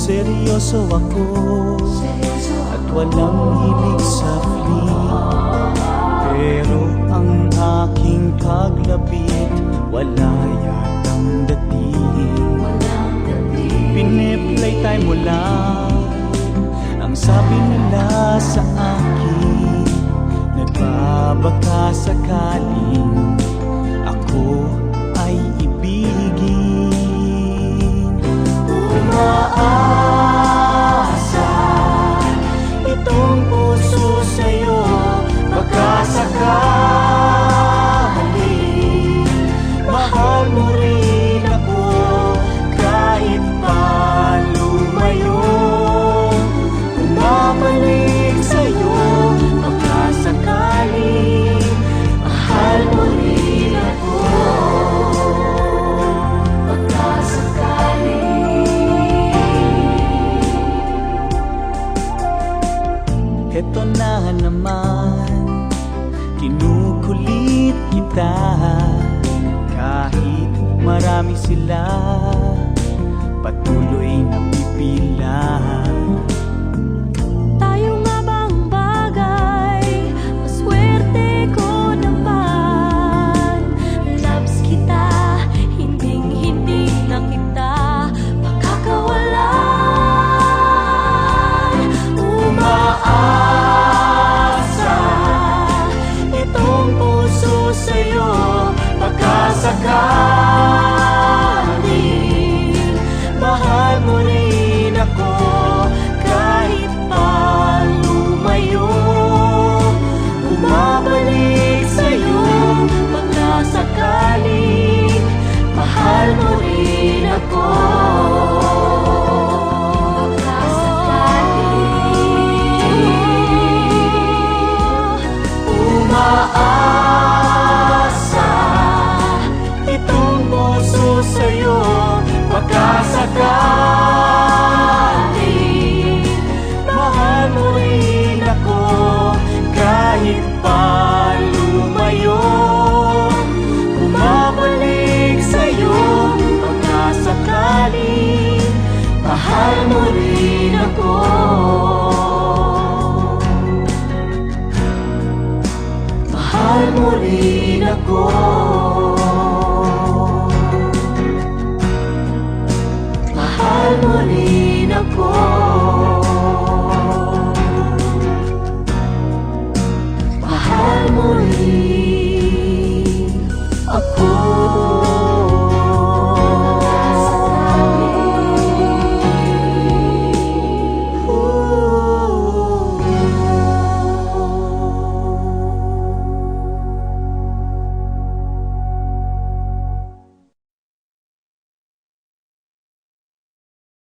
seryoso ako at walang hilig sa fling. Pero ang aking paglapit, wala yatang dating. Pine-play time mo lang ang sabi nila sa akin. Nagbabaka sakaling ako ay ibigin. Umaasa itong puso sa'yo, baka sakali mahal mo rin ako kahit pa lumayo. Bumabalik sa'yo, baka sakali mahal mo rin ako. Baka sakali. Heto na naman, kinukulit kita. Kahit marami sila, patuloy na pipila. Sakaling mahal mo rin ako kahit pa lumayo. Bumabalik sa'yo, baka sakaling mahal mo rin ako. Baka sakaling umaasa itong puso sa'yo, baka sakaling mahal mo rin ako kahit pa lumayo. Bumabalik sa'yo, baka sakaling mahal mo rin ako. Mahal mo rin ako. Mahal mo rin ako.